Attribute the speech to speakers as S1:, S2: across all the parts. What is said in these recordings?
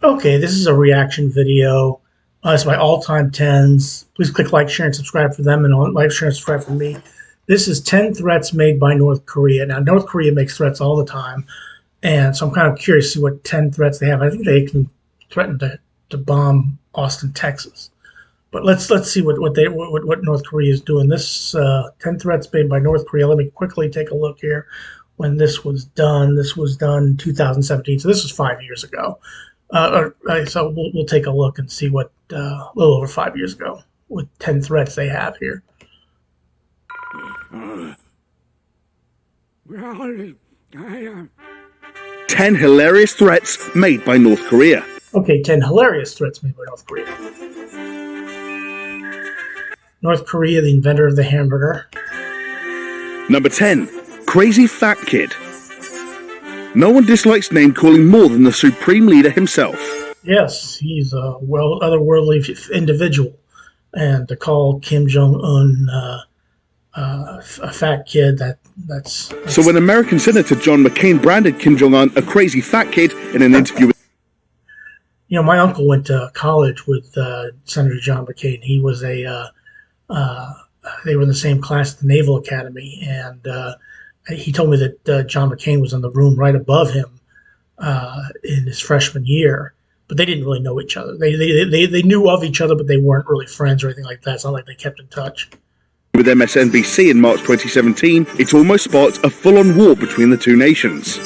S1: Okay, this is a reaction video. It's my all-time 10s. Please click like, share, and subscribe for them, and like, share, and subscribe for me. This is 10 threats made by North Korea. Now, North Korea makes threats all the time, and so I'm kind of curious to see what 10 threats they have. I think they can threaten to bomb Austin, Texas. But let's see what North Korea is doing. This 10 threats made by North Korea. Let me quickly take a look here. When this was done in 2017, so this was 5 years ago. So we'll take a look and see what a little over 5 years ago, what 10 threats they have here.
S2: 10 hilarious threats made by North Korea.
S1: Okay, 10 hilarious threats made by North Korea. North Korea, the inventor of the hamburger.
S2: Number 10. Crazy fat kid. No one dislikes name-calling more than the supreme leader himself.
S1: Yes, he's a otherworldly individual. And to call Kim Jong-un a fat kid, that's...
S2: So when American Senator John McCain branded Kim Jong-un a crazy fat kid in an interview with...
S1: You know, my uncle went to college with Senator John McCain. He was they were in the same class at the Naval Academy, and he told me that John McCain was in the room right above him in his freshman year, but they didn't really know each other. They knew of each other, but they weren't really friends or anything like that. It's not like they kept in touch.
S2: With MSNBC in March 2017, it almost sparked a full-on war between the two nations.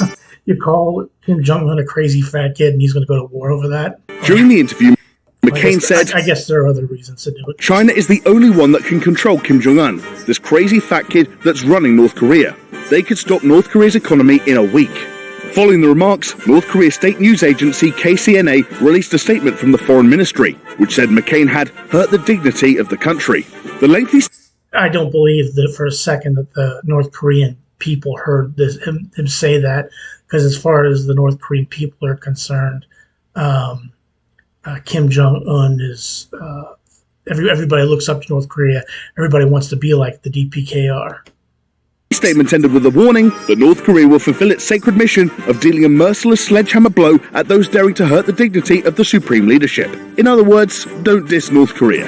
S1: You call Kim Jong-un a crazy fat kid and he's going to go to war over that?
S2: During the interview, McCain said,
S1: I guess there are other reasons to do it.
S2: China is the only one that can control Kim Jong-un, this crazy fat kid that's running North Korea. They could stop North Korea's economy in a week. Following the remarks, North Korea's state news agency KCNA released a statement from the foreign ministry, which said McCain had hurt the dignity of the country. The lengthy...
S1: I don't believe that for a second that the North Korean people heard him say that, because as far as the North Korean people are concerned, Kim Jong-un is... everybody looks up to North Korea. Everybody wants to be like the DPKR.
S2: The statement ended with a warning that North Korea will fulfill its sacred mission of dealing a merciless sledgehammer blow at those daring to hurt the dignity of the supreme leadership. In other words, don't diss North Korea.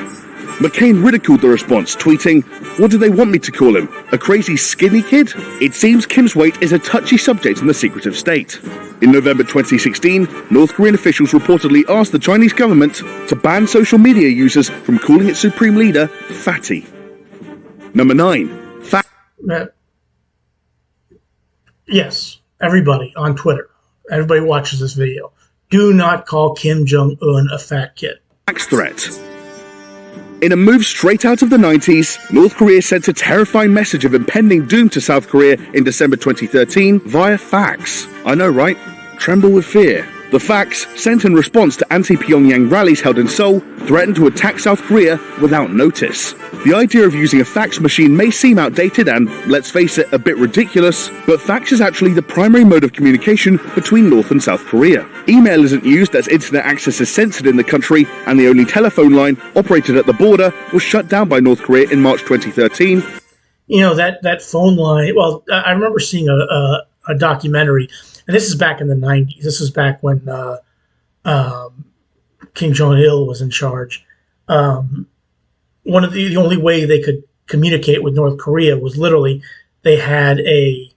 S2: McCain ridiculed the response, tweeting, "What do they want me to call him? A crazy skinny kid?" It seems Kim's weight is a touchy subject in the secret of state. In November 2016, North Korean officials reportedly asked the Chinese government to ban social media users from calling its supreme leader fatty. Number 9. Fat.
S1: Yes, everybody on Twitter, everybody watches this video. Do not call Kim Jong-un a fat kid.
S2: Fax threat. In a move straight out of the 90s, North Korea sent a terrifying message of impending doom to South Korea in December 2013 via fax. I know, right? Tremble with fear. The fax, sent in response to anti-Pyongyang rallies held in Seoul, threatened to attack South Korea without notice. The idea of using a fax machine may seem outdated and, let's face it, a bit ridiculous, but fax is actually the primary mode of communication between North and South Korea. Email isn't used as internet access is censored in the country, and the only telephone line operated at the border was shut down by North Korea in March 2013.
S1: You know, that phone line, well, I remember seeing a documentary, and this is back in the 90s. This was back when Kim Jong-il was in charge. One of the only way they could communicate with North Korea was literally they had a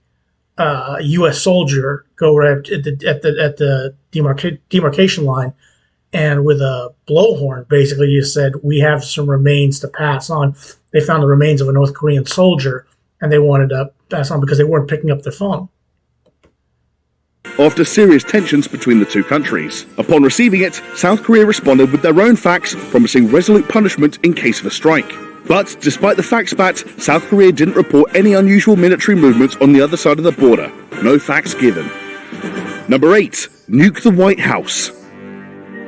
S1: U.S. soldier go right at the demarcation line, and with a blowhorn, basically, you said, "We have some remains to pass on." They found the remains of a North Korean soldier, and they wanted to pass on because they weren't picking up their phone.
S2: After serious tensions between the two countries. Upon receiving it, South Korea responded with their own fax, promising resolute punishment in case of a strike. But despite the fax spat, South Korea didn't report any unusual military movements on the other side of the border. No facts given. Number 8. Nuke the White House.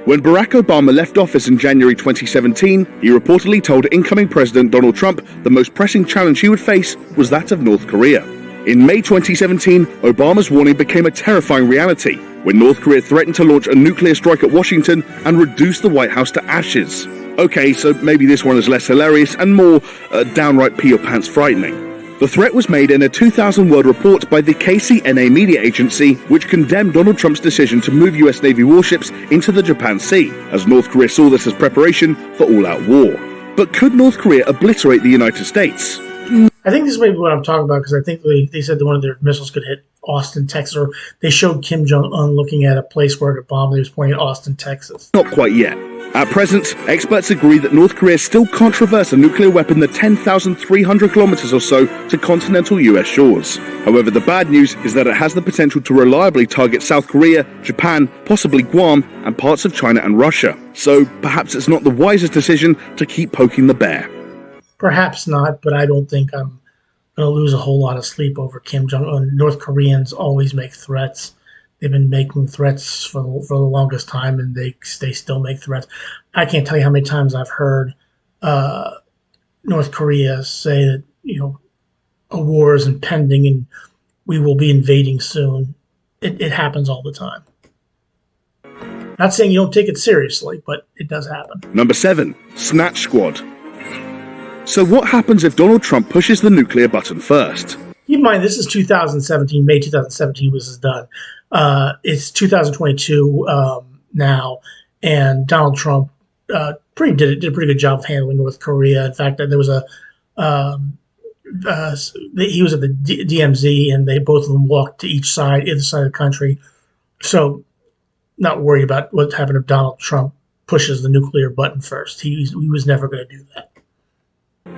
S2: When Barack Obama left office in January 2017, he reportedly told incoming President Donald Trump the most pressing challenge he would face was that of North Korea. In May 2017, Obama's warning became a terrifying reality when North Korea threatened to launch a nuclear strike at Washington and reduce the White House to ashes. Okay, so maybe this one is less hilarious and more downright pee-your-pants frightening. The threat was made in a 2,000-word report by the KCNA media agency, which condemned Donald Trump's decision to move US Navy warships into the Japan Sea, as North Korea saw this as preparation for all-out war. But could North Korea obliterate the United States?
S1: I think this may be what I'm talking about, because I think they said that one of their missiles could hit Austin, Texas, or they showed Kim Jong-un looking at a place where it bombed. He was pointing at Austin, Texas.
S2: Not quite yet. At present, experts agree that North Korea still can't traverse a nuclear weapon the 10,300 kilometers or so to continental US shores. However, the bad news is that it has the potential to reliably target South Korea, Japan, possibly Guam, and parts of China and Russia. So perhaps it's not the wisest decision to keep poking the bear.
S1: Perhaps not, but I don't think I'm going to lose a whole lot of sleep over Kim Jong-un. North Koreans always make threats. They've been making threats for the longest time, and they still make threats. I can't tell you how many times I've heard North Korea say that, a war is impending and we will be invading soon. It happens all the time. Not saying you don't take it seriously, but it does happen.
S2: Number 7. Snatch Squad. So what happens if Donald Trump pushes the nuclear button first?
S1: Keep in mind, this is 2017. May 2017 was done. It's 2022 now, and Donald Trump did a pretty good job of handling North Korea. In fact, there was he was at the DMZ, and both of them walked to either side of the country. So, not worried about what happened if Donald Trump pushes the nuclear button first. He was never going to do that.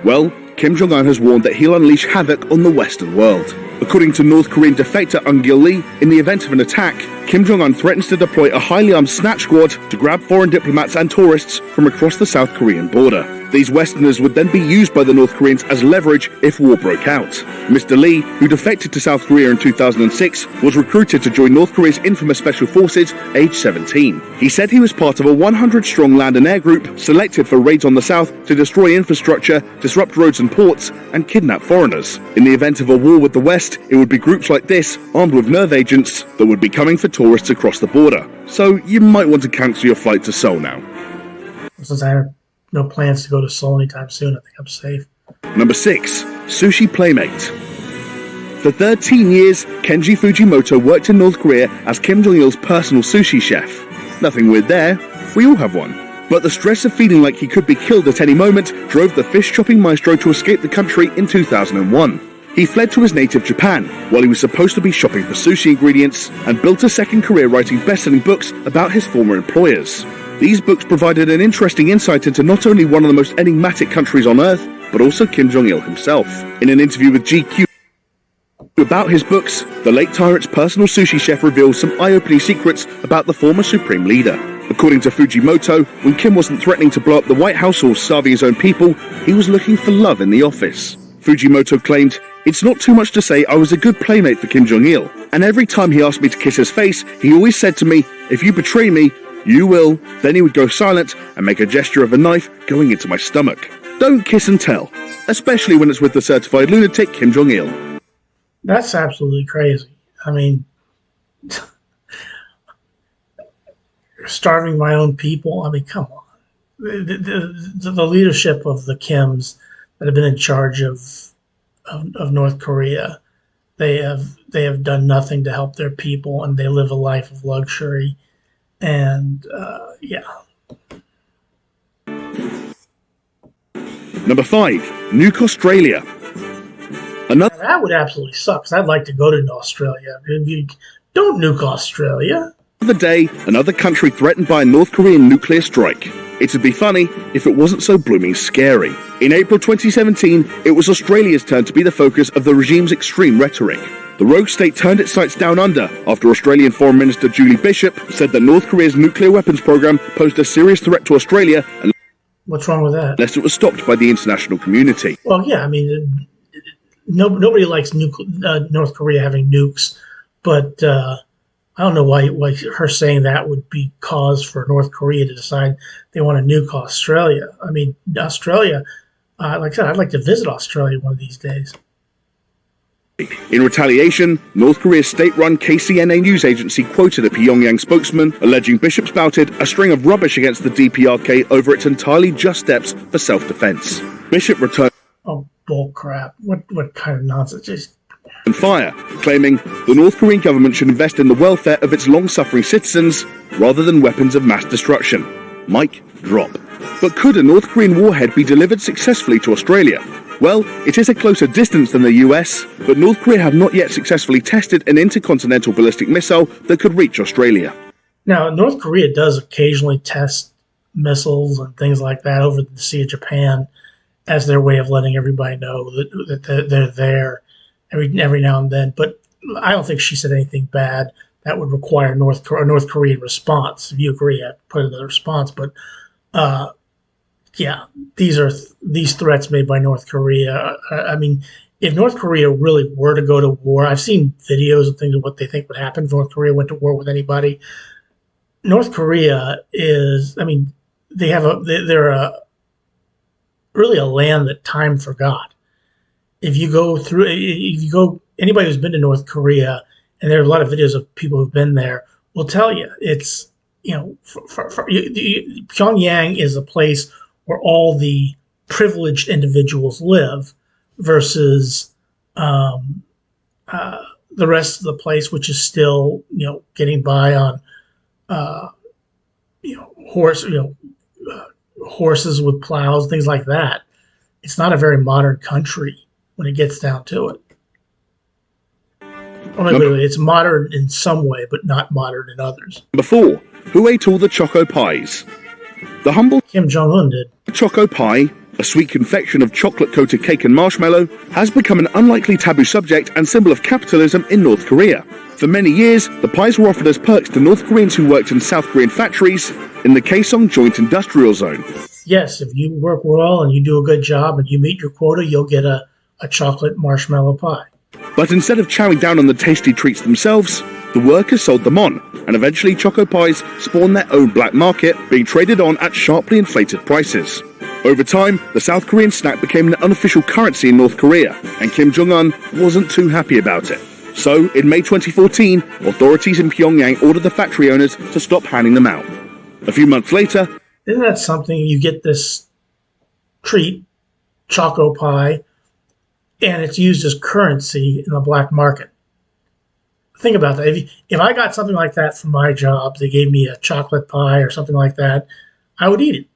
S2: Well, Kim Jong-un has warned that he'll unleash havoc on the Western world. According to North Korean defector Eun Gil-lee, in the event of an attack, Kim Jong-un threatens to deploy a highly armed snatch squad to grab foreign diplomats and tourists from across the South Korean border. These Westerners would then be used by the North Koreans as leverage if war broke out. Mr. Lee, who defected to South Korea in 2006, was recruited to join North Korea's infamous Special Forces, aged 17. He said he was part of a 100-strong land and air group selected for raids on the South to destroy infrastructure, disrupt roads and ports, and kidnap foreigners. In the event of a war with the West, it would be groups like this, armed with nerve agents, that would be coming for tourists across the border. So you might want to cancel your flight to Seoul now.
S1: Since I have no plans to go to Seoul anytime soon, I think I'm safe.
S2: Number 6. Sushi Playmate. For 13 years, Kenji Fujimoto worked in North Korea as Kim Jong-il's personal sushi chef. Nothing weird there, we all have one. But the stress of feeling like he could be killed at any moment drove the fish-chopping maestro to escape the country in 2001. He fled to his native Japan, while he was supposed to be shopping for sushi ingredients, and built a second career writing best-selling books about his former employers. These books provided an interesting insight into not only one of the most enigmatic countries on Earth, but also Kim Jong-il himself. In an interview with GQ about his books, the late tyrant's personal sushi chef reveals some eye-opening secrets about the former supreme leader. According to Fujimoto, when Kim wasn't threatening to blow up the White House or starving his own people, he was looking for love in the office. Fujimoto claimed, "It's not too much to say I was a good playmate for Kim Jong-il, and every time he asked me to kiss his face, he always said to me, 'If you betray me, you will.' Then he would go silent and make a gesture of a knife going into my stomach. Don't kiss and tell, especially when it's with the certified lunatic Kim Jong-il."
S1: That's absolutely crazy. I mean, starving my own people. I mean, come on. The leadership of the Kims that have been in charge of North Korea, they have done nothing to help their people, and they live a life of luxury. And yeah.
S2: Number 5. Nuke Australia.
S1: That would absolutely suck, because I'd like to go to Australia. Don't nuke Australia.
S2: Another day, another country threatened by a North Korean nuclear strike. It'd be funny if it wasn't so blooming scary. In April 2017, it was Australia's turn to be the focus of the regime's extreme rhetoric. The rogue state turned its sights down under after Australian Foreign Minister Julie Bishop said that North Korea's nuclear weapons program posed a serious threat to Australia, and
S1: what's wrong with that?
S2: Unless it was stopped by the international community.
S1: Well, yeah, I mean, nobody likes North Korea having nukes, but I don't know why her saying that would be cause for North Korea to decide they want to nuke Australia. I mean, Australia, like I said, I'd like to visit Australia one of these days.
S2: In retaliation, North Korea's state-run KCNA news agency quoted a Pyongyang spokesman alleging Bishop spouted a string of rubbish against the DPRK over its entirely just steps for self-defense. Bishop returned...
S1: Oh, bull crap. What kind of nonsense? Just
S2: And fire, claiming the North Korean government should invest in the welfare of its long-suffering citizens rather than weapons of mass destruction. Mic drop. But could a North Korean warhead be delivered successfully to Australia? Well, it is a closer distance than the US, but North Korea have not yet successfully tested an intercontinental ballistic missile that could reach Australia.
S1: Now, North Korea does occasionally test missiles and things like that over the Sea of Japan as their way of letting everybody know that they're there every now and then. But I don't think she said anything bad that would require a North Korean response. If you agree, I'd put in the response. But yeah, these threats made by North Korea. I mean, if North Korea really were to go to war, I've seen videos and things of what they think would happen if North Korea went to war with anybody. North Korea is, I mean, they're really a land that time forgot. If you go, anybody who's been to North Korea, and there are a lot of videos of people who've been there, will tell you it's, Pyongyang is a place where all the privileged individuals live versus the rest of the place, which is still, getting by on, horses with plows, things like that. It's not a very modern country when it gets down to it. It's modern in some way, but not modern in others.
S2: Number 4. Who ate all the Choco pies? The humble
S1: Kim Jong-un did.
S2: Choco pie, a sweet confection of chocolate-coated cake and marshmallow, has become an unlikely taboo subject and symbol of capitalism in North Korea. For many years, the pies were offered as perks to North Koreans who worked in South Korean factories in the Kaesong Joint Industrial Zone.
S1: Yes, if you work well and you do a good job and you meet your quota, you'll get a chocolate marshmallow pie.
S2: But instead of chowing down on the tasty treats themselves, the workers sold them on, and eventually Choco pies spawned their own black market, being traded on at sharply inflated prices. Over time, the South Korean snack became an unofficial currency in North Korea, and Kim Jong-un wasn't too happy about it. So, in May 2014, authorities in Pyongyang ordered the factory owners to stop handing them out. A few months later,
S1: isn't that something? You get this treat, Choco pie, and it's used as currency in the black market. Think about that. If I got something like that from my job, they gave me a chocolate pie or something like that, I would eat it.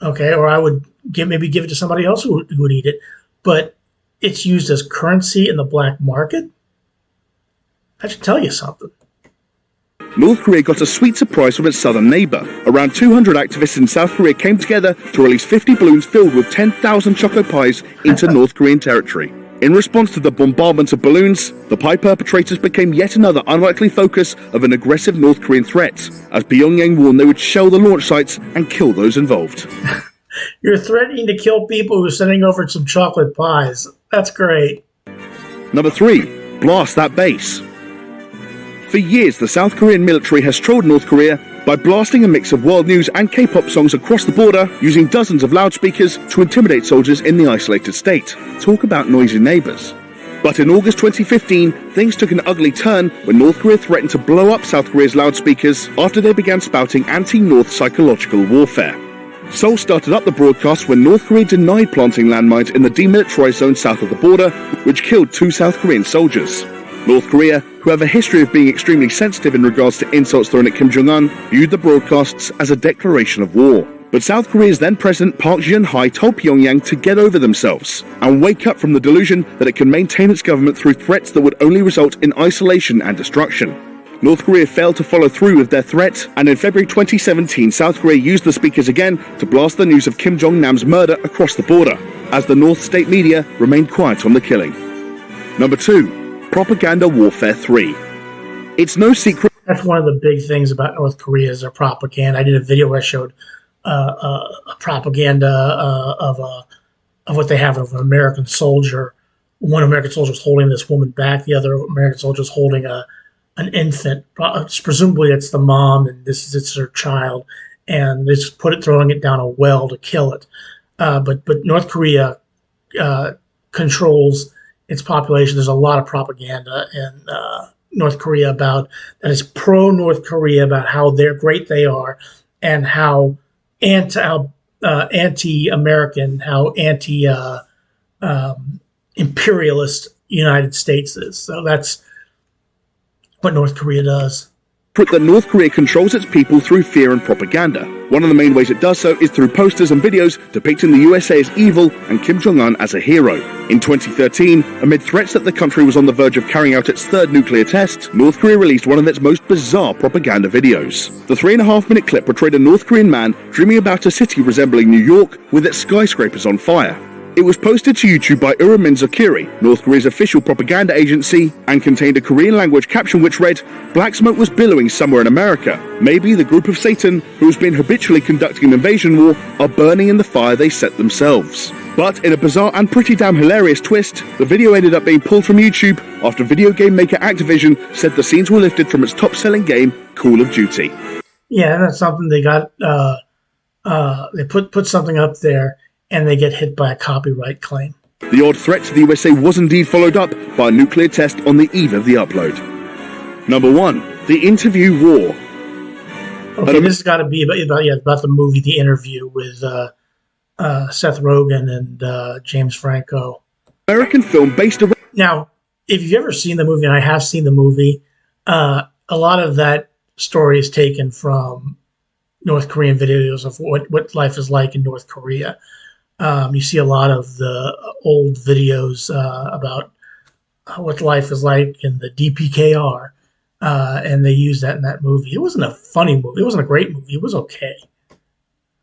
S1: Okay, or I would maybe give it to somebody else who would eat it. But it's used as currency in the black market? That should tell you something.
S2: North Korea got a sweet surprise from its southern neighbour. Around 200 activists in South Korea came together to release 50 balloons filled with 10,000 Choco pies into North Korean territory. In response to the bombardment of balloons, the pie perpetrators became yet another unlikely focus of an aggressive North Korean threat, as Pyongyang warned they would shell the launch sites and kill those involved.
S1: You're threatening to kill people who are sending over some chocolate pies. That's great.
S2: Number 3. Blast that base. For years, the South Korean military has trolled North Korea by blasting a mix of world news and K-pop songs across the border, using dozens of loudspeakers to intimidate soldiers in the isolated state. Talk about noisy neighbours. But in August 2015, things took an ugly turn when North Korea threatened to blow up South Korea's loudspeakers after they began spouting anti-North psychological warfare. Seoul started up the broadcast when North Korea denied planting landmines in the demilitarized zone south of the border, which killed 2 South Korean soldiers. North Korea, who have a history of being extremely sensitive in regards to insults thrown at Kim Jong-un, viewed the broadcasts as a declaration of war. But South Korea's then President Park Geun-hye told Pyongyang to get over themselves and wake up from the delusion that it can maintain its government through threats that would only result in isolation and destruction. North Korea failed to follow through with their threat, and in February 2017, South Korea used the speakers again to blast the news of Kim Jong-nam's murder across the border, as the North state media remained quiet on the killing. Number 2. Propaganda Warfare 3. It's no secret.
S1: That's one of the big things about North Korea is their propaganda. I did a video where I showed a propaganda of what they have of an American soldier. One American soldier is holding this woman back. The other American soldier is holding an infant. Presumably it's the mom, and it's her child, and they just throwing it down a well to kill it. But North Korea controls its population. There's a lot of propaganda in North Korea that is pro-North Korea about how great they are, and how anti-American, how anti imperialist United States is. So that's what North Korea does.
S2: That North Korea controls its people through fear and propaganda. One of the main ways it does so is through posters and videos depicting the USA as evil and Kim Jong-un as a hero. In 2013, amid threats that the country was on the verge of carrying out its third nuclear test, North Korea released one of its most bizarre propaganda videos. The 3.5-minute clip portrayed a North Korean man dreaming about a city resembling New York with its skyscrapers on fire. It was posted to YouTube by Uramin Zakiri, North Korea's official propaganda agency, and contained a Korean language caption which read, "Black smoke was billowing somewhere in America. Maybe the group of Satan, who has been habitually conducting an invasion war, are burning in the fire they set themselves." But in a bizarre and pretty damn hilarious twist, the video ended up being pulled from YouTube after video game maker Activision said the scenes were lifted from its top-selling game, Call of Duty.
S1: Yeah, that's something they got. They put something up there, and they get hit by a copyright claim.
S2: The odd threat to the USA was indeed followed up by a nuclear test on the eve of the upload. Number 1. The Interview War.
S1: Okay, this has got to be about the movie The Interview with Seth Rogen and James Franco.
S2: American film based around...
S1: Now, if you've ever seen the movie, and I have seen the movie, a lot of that story is taken from North Korean videos of what life is like in North Korea. You see a lot of the old videos about what life is like in the DPKR, and they use that in that movie. It wasn't a funny movie. It wasn't a great movie. It was okay.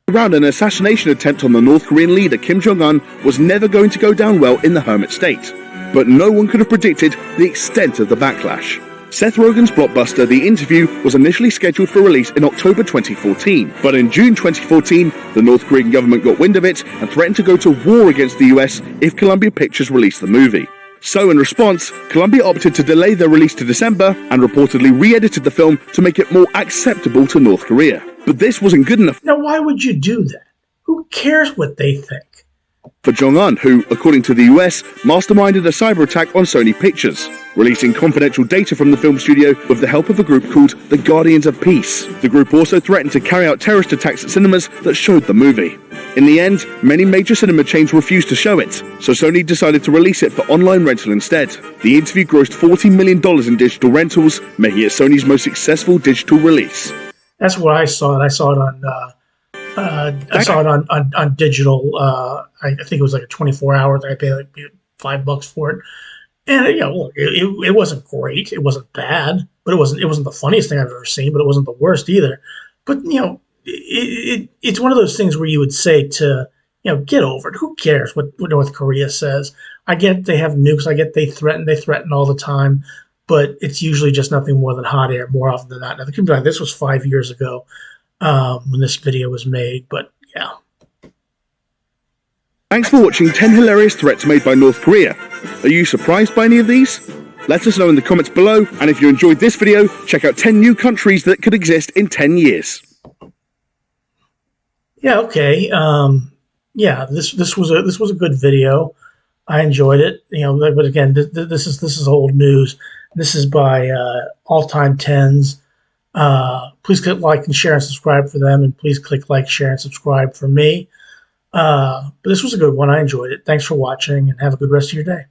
S2: Around an assassination attempt on the North Korean leader Kim Jong-un was never going to go down well in the hermit state. But no one could have predicted the extent of the backlash. Seth Rogen's blockbuster The Interview was initially scheduled for release in October 2014, but in June 2014, the North Korean government got wind of it and threatened to go to war against the US if Columbia Pictures released the movie. So in response, Columbia opted to delay their release to December and reportedly re-edited the film to make it more acceptable to North Korea. But this wasn't good enough.
S1: Now, why would you do that? Who cares what they think?
S2: For Jong-un, who, according to the US, masterminded a cyber attack on Sony Pictures, releasing confidential data from the film studio with the help of a group called the Guardians of Peace. The group also threatened to carry out terrorist attacks at cinemas that showed the movie. In the end, many major cinema chains refused to show it, so Sony decided to release it for online rental instead. The Interview grossed $40 million in digital rentals, making it Sony's most successful digital release.
S1: That's what I saw it. I saw it on digital. I think it was like a 24-hour. I paid like $5 for it, and look, it wasn't great. It wasn't bad, but it wasn't the funniest thing I've ever seen. But it wasn't the worst either. But it's one of those things where you would say to get over it. Who cares what North Korea says? I get they have nukes. I get they threaten all the time. But it's usually just nothing more than hot air more often than not. Now, this was 5 years ago when this video was made, but yeah.
S2: Thanks for watching 10 hilarious threats made by North Korea. Are you surprised by any of these? Let us know in the comments below, and if you enjoyed this video, check out 10 new countries that could exist in 10 years. Yeah, okay.
S1: This was a good video. I enjoyed it. But again, this is old news. This is by All Time Tens. Please click like and share and subscribe for them, and please click like, share, and subscribe for me. But this was a good one. I enjoyed it. Thanks for watching, and have a good rest of your day.